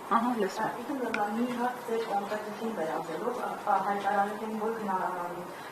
Ահա, լսում եմ։ Մի հատ ձեր կոնկրետին վերաբերելով հայտարարել են, որ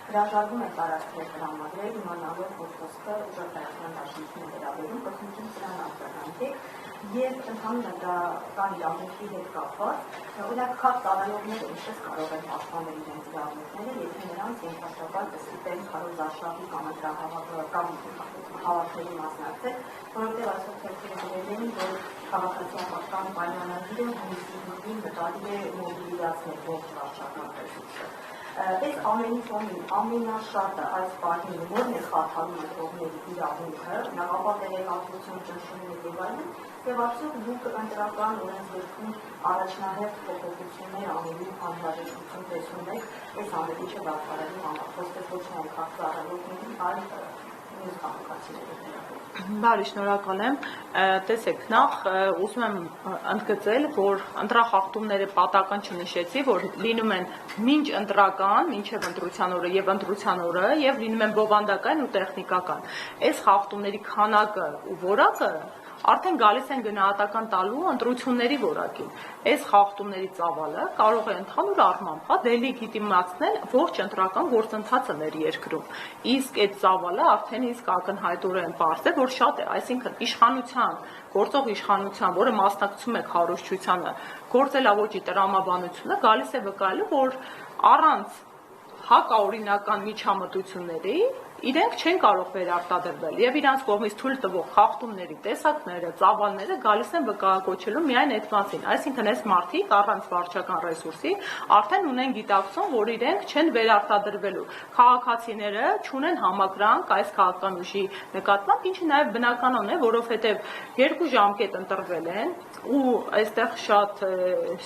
հրաժարվում է տարածքներ տրամադրել, իմանալով, որ խոսքը ուժեղ հայաստան դաշնությունն է վերաբերում, կոչություն սրան արձագանքեք, եւ ընդհանուր դա կան իրավունքի հետ կապված, օրինակ քաջ ծառայողները ինչպես կարող են պաշտպանել իրենց իրավունքները, եթե նրանց ենթաշաբար ստիպեն քարոզարշավի կամ հավաքների մասնակցել, որովհետև այսօր թերթերը գրել էին, որ քաղաքացիական պայմանագիրը հունիսի նկատի է մոբիլիզացնել ողջ վարչական ռեսուրսը։ Այս ամենի ֆոնին ամենաշատը այս պահին որն է խաթարում ընտրողների իրավունքը, նախապատերեկատվություն, ճնշումներ եւ այլն, եւ արդյոք դուք ընտրական օրենսգրքում առաջնահերթ փոփոխություններ անելու անհրաժեշտություն տեսնում եք այս ամենիչը դադարելու համար, խոսքեր ոչ միայն քաղաքացիների, այլ մյուս քաղաքացիների։ Բարի, շնորհակալ եմ։ Տեսեք, նախ ուզում եմ ընդգծել, որ ընտրախախտումները պատական չնշեցի, որ լինում են մինչ ընտրական, մինչև ընտրության օրը եւ ընտրության օրը, եւ լինում են բովանդակային ու տեխնիկական։ Այս խախտումների քանակը ու որակը արդեն գալիս են գնահատական տալու ընտրությունների որակին։ Այս խախտումների ծավալը կարող է ընդհանուր առմամբ դելեգիտիմացնել ողջ ընտրական գործընթացը մեր երկրում։ Իսկ այդ ծավալը արդեն իսկ ակնհայտորեն պարզ է, որ շատ է, այսինքն իշխանության, գործող իշխանության, որը մասնակցում է քարոզչությանը, գործելավոճի տրամաբանությունը գալիս է վկայելու, որ առանց հակաօրինական միջամտությունների իրենք չեն կարող վերարտադրվել եւ իրանց կողմից թույլ տվող խախտումների տեսակները, ծավալները գալիս են վկայակոչելու միայն այդ մասին, այսինքն այս մարդիկ առանց վարչական ռեսուրսի արդեն ունեն գիտակցում, որ իրենք չեն վերարտադրվելու։ Քաղաքացիները չունեն համակրանք այս քաղաքական ուժի նկատմամբ, ինչը նաեւ բնականon է, որովհետեւ 2 ժամկետ ընտրվել են ու այստեղ շատ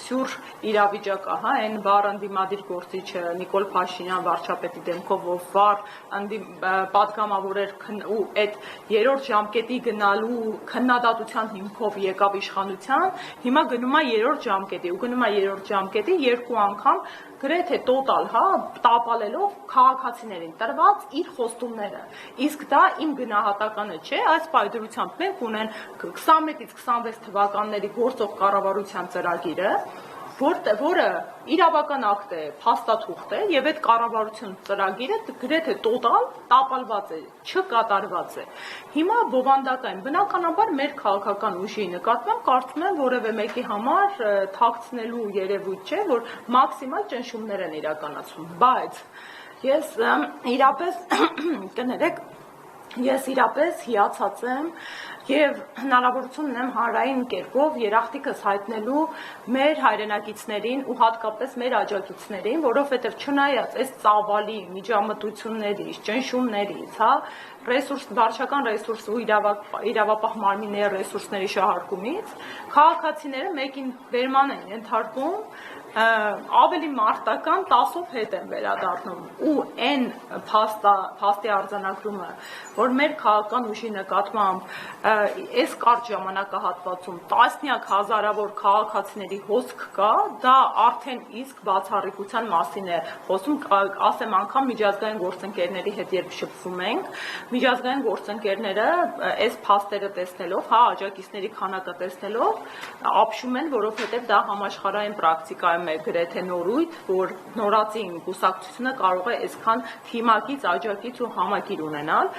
սյուր իրավիճակ է, հա, այն բառ ընդդիմադիր գործիչը Նիկոլ Փաշինյան վարչապետի դեմքով ով վառ պատգամավոր էր ու այդ 3-րդ ժամկետի գնալու քննադատության հիմքով եկավ իշխանության, հիմա գնում է 3-րդ ժամկետի ու գնում է 3-րդ ժամկետի 2 անգամ գրեթե տոտալ, հա, տապալելով քաղաքացիներին տրված իր խոստումները։ Իսկ դա իմ գնահատականը չէ, այս պայդրությամբ մենք ունենք 21-ից 26 թվականների գործող կառավարության ծրագիրը, որը իրավական ակտ է, փաստաթուղթ է եւ այդ կառավարություն ծրագիրը գրեթե տոտալ տապալված է, չկատարված է։ Հիմա բովանդակային, բնականաբար մեր քաղաքական ուժի նկատմամբ կարծում եմ որևէ մեկի համար թաքցնելու երևույթ չէ, որ մաքսիմալ ճնշումներ են իրականացվում, բայց ես իրապես կներեք, ես իրապես հիացած եմ եւ հնարավորություն ունեմ հանրային կերպով երախտիկս հայտնելու մեր հայրենակիցներին ու հատկապես մեր աջակիցներին, որովհետեւ չնայած այս ծավալի միջամտություններից, ճնշումներից, հա, վարչական ռեսուրս ու իրավապահ մարմինների ռեսուրսների շահարկումից քաղաքացիները մեկին վերման են ենթարկում, ավելի մարտական 10-ով հետ են վերադառնում ու այն փաստի արձանագրումը, որ մեր քաղաքական ուժի նկատմամբ այս կարճ ժամանակահատվածում տասնյակ հազարավոր քաղաքացիների հոսք կա, դա արդեն իսկ բացառիկության մասին է խոսում, ասեմ անգամ միջազգային գործընկերների հետ երբ շփվում ենք, միջազգային գործընկերները այս փաստերը տեսնելով, հա, աջակիցների քանակը տեսնելով ապշում են, որովհետև դա համաշխարհային պրակտիկայում է գրեթե նորույթ, որ նորածին կուսակցությունը կարող է այսքան թիմակից, աջակից ու համակիր ունենալ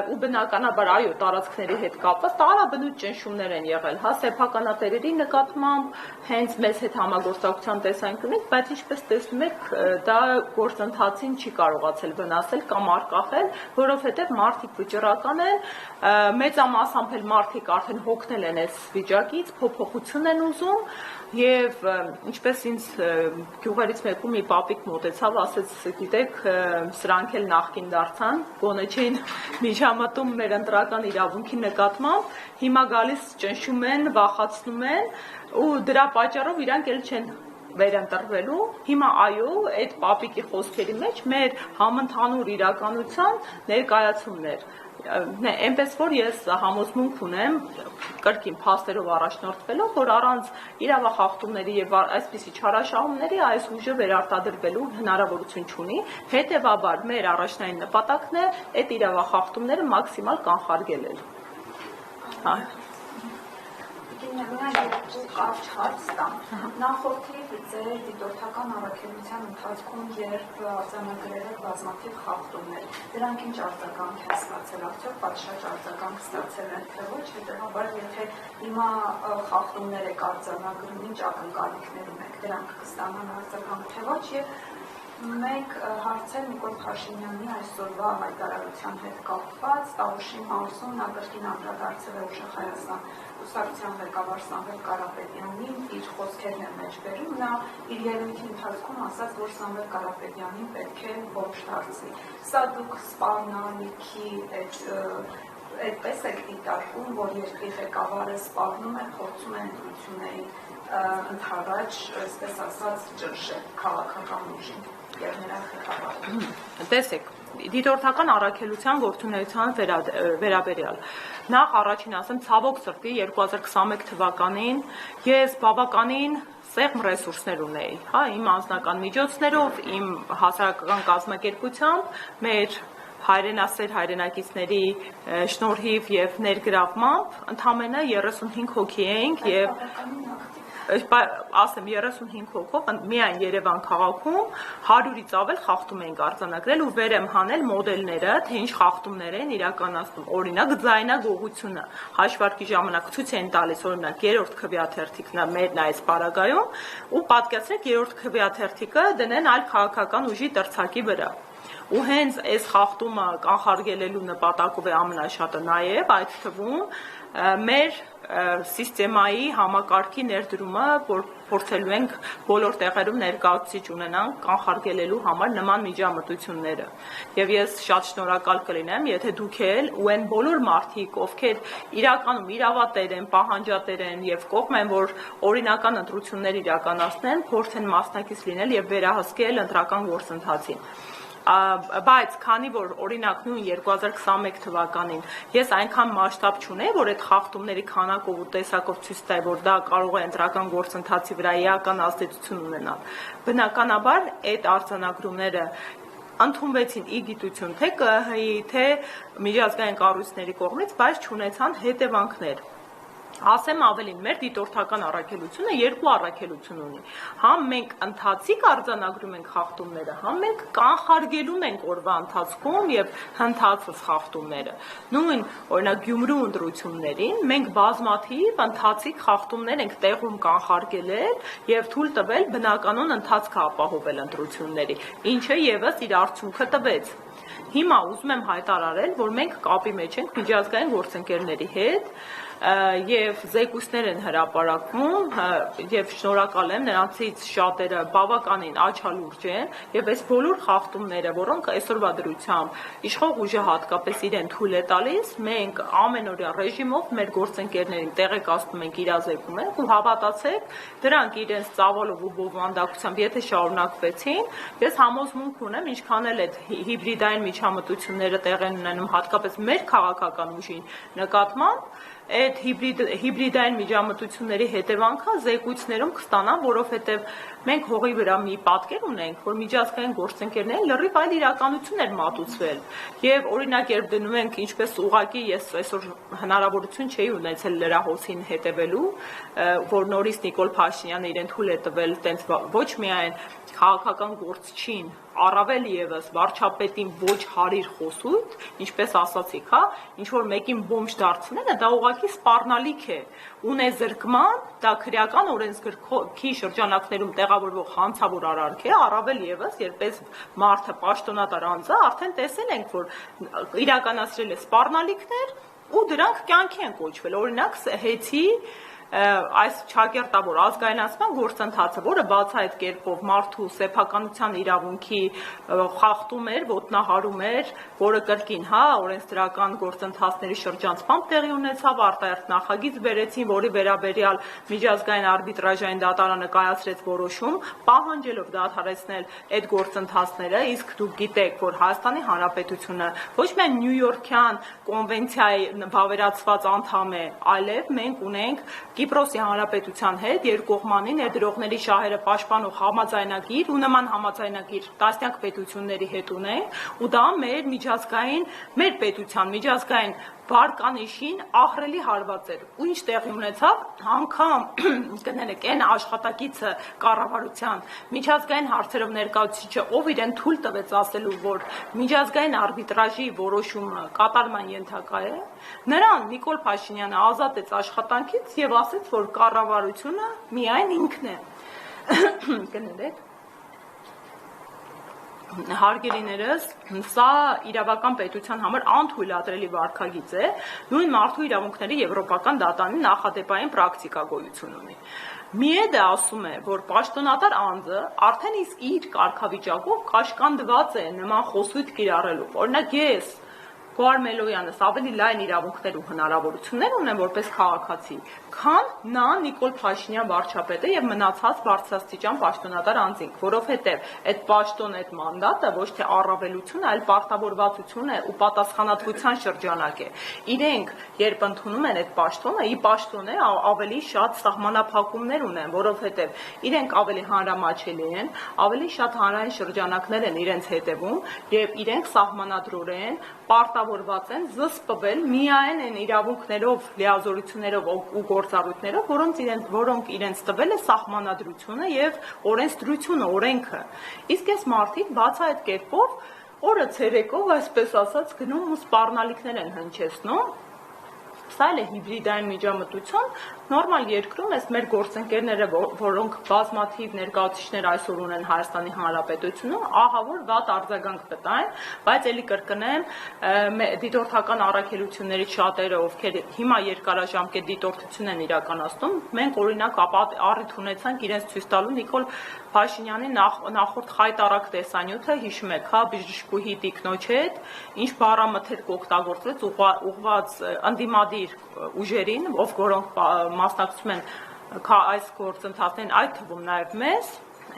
ու բնականաբար այո տարածքների հետ կապված տարաբնույթ ճնշումներ են եղել, հա, սեփականատերերի նկատմամբ հենց մեզ հետ համագործակցության տեսանկյունից, բայց ինչպես տեսնում եք, դա գործընթացին չի կարողացել վնասել կամ արկախել, որովհետև մարդիկ վճռական են, մեծամասամբ էլ մարդիկ արդեն հոգնել են այս վիճակից, փոփոխություն են ուզում եւ ինչպես ինձ գյուղերից մեկում մի պապիկ մոտեցավ, ասեց, գիտեք, սրանք էլ նախկին դարձան, գոնե չէին միջամտում մեր ընտրական իրավունքի նկատմամբ, հիմա գալիս ճնշում են, վախացնում են ու դրա պատճառով իրանք էլ չեն վերընտրվելու։ Հիմա այո, այդ պապիկի խոսքերի մեջ մեր համընդհանուր իրականության ներկայացումներ այնպես որ ես համոզմունք ունեմ կրկին փաստերով առաջնորդվելով, որ առանց իրավախախտումների եւ այսպիսի չարաշահումների այս ուժը վերարտադրվելու հնարավորություն չունի, հետեւաբար մեր առաջնային նպատակն է այդ իրավախախտումները մաքսիմալ կանխարգելել։ Կարճ հարց տամ։ Նախորդիվ ձեր դիտորդական առաքելության ընթացքում, երբ արձանագրել եք բազմաթիվ խախտումներ, դրանք ինչ արձագանք են ստացել, արդյոք պատշաճ արձագանք ստացել են, թե ոչ, հետևաբար, եթե հիմա խախտումներ եք արձանագրում, ինչ ակնկալիքներ ունեք, դրանք կստանան արձագանք, թե ոչ, եւ մենք հարցեր Նիկոլ Փաշինյանի այսօրվա հայտարարության հետ կապված Տավուշի մարզում նա կրկին անդրադարձել է Ուժեղ Հայաստան կուսակցության ղեկավար Սամվել Կարապետյանին իր խոսքերն են մեջբերում, նա իր ելույթի ընթացքում ասաց, որ Սամվել Կարապետյանին պետք է ողջ դարձվի։ Սա դուք սպառնալիքի այդպես եք դիտարկում, որ երկրի ղեկավարը սպառնում է, փորձում է ընտրությունների ընդառաջ, այսպես ասած, ճնշել քաղաքական ուժին եւ նրա ղեկավարին։ Տեսեք, դիտորդական առաքելության գործունեության վերաբերյալ նախ առաջին ասեմ, ցավոք սրտի 2021 թվականին ես բավականին սեղմ ռեսուրսներ ունեի, հա, իմ անձնական միջոցներով, իմ հասարակական կազմակերպությամբ, մեր հայրենասեր հայրենակիցների շնորհիվ եւ ներգրավմամբ ընդամենը 35 հոգի էինք եւ ասեմ 35 հոգով միայն Երևան քաղաքում 100-ից ավել խախտում էինք արձանագրել ու վեր եմ հանել մոդելները, թե ինչ խախտումներ են իրականացնում, օրինակ ձայնագողությունը հաշվարկի ժամանակ ցույց են տալիս օրինակ 3-րդ քվեաթերթիկն է մերն այս պարագայում ու պատկերացրեք 3-րդ քվեաթերթիկը դնեն այլ քաղաքական ուժի տրցակի վրա ու հենց այս խախտումը կանխարգելելու նպատակով է ամենաշատը նաև այդ թվում մեր սիստեմայի համակարգի ներդրումը, որ փորձելու ենք բոլոր տեղերում ներկայացուցիչ ունենանք կանխարգելելու համար նման միջամտությունները։ Եվ ես շատ շնորհակալ կլինեմ, եթե դուք էլ ու այն բոլոր մարդիկ, ովքեր իրականում իրավատեր են, պահանջատեր են եւ կողմ են, որ օրինական ընտրություններ իրականացնեն, փորձեն մասնակից լինել եւ վերահսկել ընտրական գործընթացին։ Բայց քանի որ օրինակ նույն 2021 թվականին ես այնքան մասշտաբ չունեի, որ այդ խախտումների քանակով ու տեսակով ցույց տայի, որ դա կարող է ընտրական գործընթացի վրա էական ազդեցություն ունենալ, բնականաբար այդ արձանագրումները ընդունվեցին ի գիտություն թե ԿՀ-ի, թե միջազգային կառույցների կողմից, բայց չունեցան հետևանքներ։ Ասեմ ավելին, մեր դիտորդական առաքելությունը երկու առաքելություն ունի։ Համ մենք ընթացիկ արձանագրում ենք խախտումները, համ մենք կանխարգելում ենք օրվա ընթացքում եւ հնդածած խախտումները։ Նույն օրինակ Գյումրու ընտրություններին մենք բազմաթիվ ընթացիկ խախտումներ ենք տեղում կանխարգելել եւ թույլ տվել բնականon ընթացքը ապահովել ընտրությունների, ինչը եւս իր արդյունքը տվեց։ Հիմա ուզում եմ հայտարարել, որ մենք կապի մեջ ենք միջազգային գործընկերների հետ եւ զեկույցներ են հրապարակվում եւ շնորհակալ եմ նրանցից շատերը բավականին աչալուրջ են եւ այս բոլոր խախտումները, որոնք այսօրվա դրությամբ իշխող ուժը հատկապես իրեն թույլ է տալիս, մենք ամենօրյա ռեժիմով մեր գործընկերներին տեղեկացնում ենք, իրազեկում ենք ու հավատացեք, դրանք իրենց ծավալով ու բովանդակությամբ եթե շարունակվեցին, ես համոզմունք ունեմ, ինչքան էլ այդ հիբրիդային միջամտությունները տեղ են ունենում հատկապես մեր քաղաքական ուժի նկատմամբ, այդ հիբրիդային միջամտությունների հետևանքը զեկույցներում կստանան, որովհետև մենք հողի վրա մի պատկեր ունենք, որ միջազգային գործընկերներին լրիվ այլ իրականություն էր մատուցվել։ Եվ օրինակ երբ դնում ենք ինչպես ուղղակի ես այսօր հնարավորություն չէի ունեցել լրահոսին հետևելու, որ նորից Նիկոլ Փաշինյանը իրեն թույլ է տվել տենց ոչ միայն քաղաքական գործչին, առավել եւս վարչապետին ոչ հարիր խոսույթ, ինչպես ասացիք, հա, ինչ որ մեկին բոմժ դարձնելը դա ուղղակի սպառնալիք է, ունեզրկման, դա քրեական օրենսգրքի շրջանակներում տեղավորվող հանցավոր արարք է, առավել եւս երբ մարդը պաշտոնատար անձ է, արդեն տեսել ենք, որ իրականացրել է սպառնալիքներ ու դրանք կյանքի են կոչվել, օրինակ հեծի այս ճակերտավոր ազգայնացման գործընթացը, որը բացահայտ կերպով մարդու սեփականության իրավունքի խախտում էր, ոտնահարում էր, որը կրկին, հա, օրենսդրական գործընթացների շրջանցմամբ տեղի ունեցավ, արտահերթ նախագիծ բերեցին, որի վերաբերյալ միջազգային արբիտրաժային դատարանը կայացրեց որոշում, պահանջելով դադարեցնել այդ գործընթացները, իսկ դուք գիտեք, որ Հայաստանի Հանրապետությունը ոչ միայն Նյու Յորքյան կոնվենցիայի վավերացված անդամ է, այլև մենք ունենք Կիպրոսի Հանրապետության հետ երկկողմանի ներդրողների շահերը պաշտպանող համաձայնագիր ու նման համաձայնագիր տասնյակ պետությունների հետ ունենք, ու դա մեր միջազգային, մեր պետության միջազգային վարկանիշին ահռելի հարված էր, ու ինչ տեղի ունեցավ, անգամ կներեք այն աշխատակիցը կառավարության միջազգային հարցերով ներկայացուցիչը, ով իրեն թույլ տվեց ասելու, որ միջազգային արբիտրաժի որոշումը կատարման ենթակա է, նրան Նիկոլ Փաշինյանը ազատեց աշխատանքից եւ ասեց, որ կառավարությունը միայն ինքն է։ Կներեք Հարգելիներս, սա իրավական պետության համար անթույլատրելի վարքագիծ է, նույն մարդու իրավունքների եվրոպական դատանի նախադեպային պրակտիկա գոյություն ունի։ Միեդը ասում է, որ պաշտոնատար անձը արդեն իսկ իր կարգավիճակով կաշկանդված է նման խոսույթ կիրառելու։ Օրինակ ես Գոհար Մելոյանս ավելի լայն իրավունքներ ու հնարավորություններ ունեմ որպես քաղաքացի, քան նա Նիկոլ Փաշինյան վարչապետը եւ մնացած բարձրաստիճան պաշտոնատար անձինք, որովհետեւ այդ պաշտոն, այդ մանդատը ոչ թե առավելություն, այլ պարտավորվածություն է ու պատասխանատվության շրջանակ է։ Իրենք երբ ընդունում են այդ պաշտոնը, ի պաշտոն է ավելի շատ սահմանափակումներ ունեն, որովհետեւ իրենք ավելի հանրամատչելի են, ավելի շատ հանրային շրջանակներ են իրենց հետևում եւ իրենք սահմանադրորեն պարտավորված են զսպվել միայն այն իրավունքներով, լիազորություններով ու գործառույթներով, որոնք իրենց տվել է սահմանադրությունը եւ օրենսդրությունը, օրենքը։ Իսկ այս մարդիկ բաց այդ կերպով օրը ցերեկով, այսպես ասած, գնում ու սպառնալիքներ են հնչեցնում։ Սա էլ է հիբրիդային միջամտություն, նորմալ երկրում ես մեր գործընկերները, որոնք բազմաթիվ ներկայացուցիչներ այսօր ունեն Հայաստանի Հանրապետությունում, ահա որ վատ արձագանք տային, բայց ելի կրկնեմ, դիտորդական առաքելություններից շատերը, ովքեր հիմա երկարաժամկետ դիտորդություն են իրականացնում, մենք օրինակ առիթ ունեցանք իրենց ցույց տալու Նիկոլ Փաշինյանի նախորդ խայտառակ տեսանյութը, հիշում եք, հա, բժշկուհի տիկնոջ հետ, ինչ բառամթերք օգտագործվեց ուղղված ընդդիմադիր ուժերին, որոնք մասնակցում են այս գործընթացներին, այդ թվում նաև մեզ,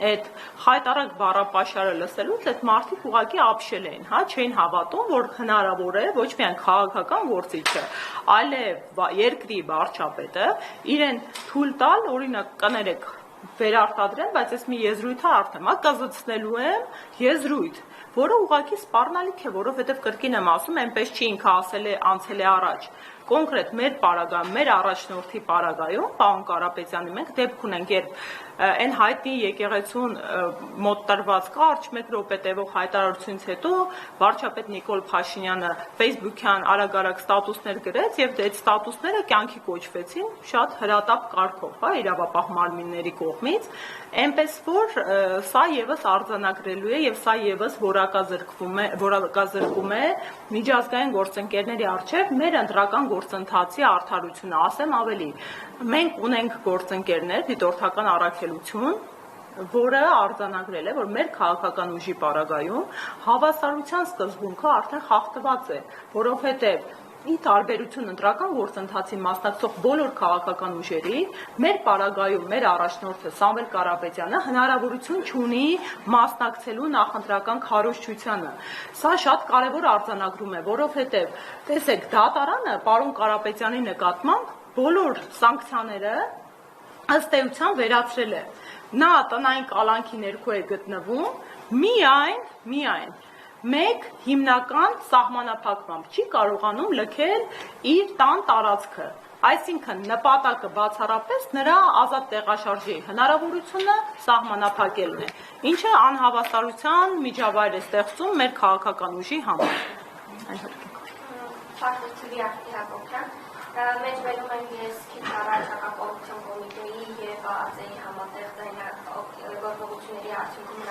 այդ խայտառակ բառապաշարը լսելուց այդ մարդիկ ուղղակի ապշել էին, հա, չէին հավատում, որ հնարավոր է ոչ միայն քաղաքական գործիչը, այլև երկրի վարչապետը իրեն թույլ տալ, օրինակ կներեք, վերարտադրել, բայց ես մի եզրույթը արդեն կզցնելու եմ եզրույթ, որը ուղղակի սպառնալիք է, որովհետև կրկին եմ ասում, այնպես չի ինքը ասել է անցել է առաջ։ Կոնկրետ մեր պարագայում, մեր առաջնորդի պարագայում, պարոն Կարապետյանի, մենք դեպք ունենք, երբ այն հայտնի եկեղեցուն մոտ տրված կարճ 1 րոպե տևող հայտարարությունից հետո վարչապետ Նիկոլ Փաշինյանը Facebook-յան արագ-արագ ստատուսներ գրեց եւ այդ ստատուսները կյանքի կոչվեցին շատ հրատապ կարգով, հա, իրավապահ մարմինների կողմից, այնպես որ սա եւս արձանագրելու է եւ սա եւս որակազրկում է միջազգային գործընկերների առջեւ մեր ընտրական գործընթացի արդարությունը, ասեմ ավելի, մենք ունենք գործընկերներ, դիտորդական առաքելություն, որը արձանագրել է, որ մեր քաղաքական ուժի պարագայում հավասարության սկզբունքը արդեն խախտված է, որովհետև ի տարբերություն ընտրական գործընթացին մասնակցող բոլոր քաղաքական ուժերի, մեր պարագայում մեր առաջնորդը Սամվել Կարապետյանը հնարավորություն չունի մասնակցելու նախընտրական քարոզչությանը։ Սա շատ կարևոր արձանագրում է, որովհետև տեսեք, դատարանը պարոն Կարապետյանի նկատմամբ բոլոր սանկցիաները ըստ էության վերացրել է։ Նա տնային կալանքի ներքո է գտնվում, միայն մեկ հիմնական սահմանափակմամբ չի կարողանում լքել իր տան տարածքը, այսինքն նպատակը բացառապես նրա ազատ տեղաշարժի հնարավորությունը սահմանափակելն է, ինչը անհավասարության միջավայր է ստեղծում մեր քաղաքական ուժի համար։ Մենք վերում ենք ես քիչ առաջ հակակոռուպցիոն կոմիտեի եւ ԱԱԾ-ի համատեղ գործողությունների արդյունքում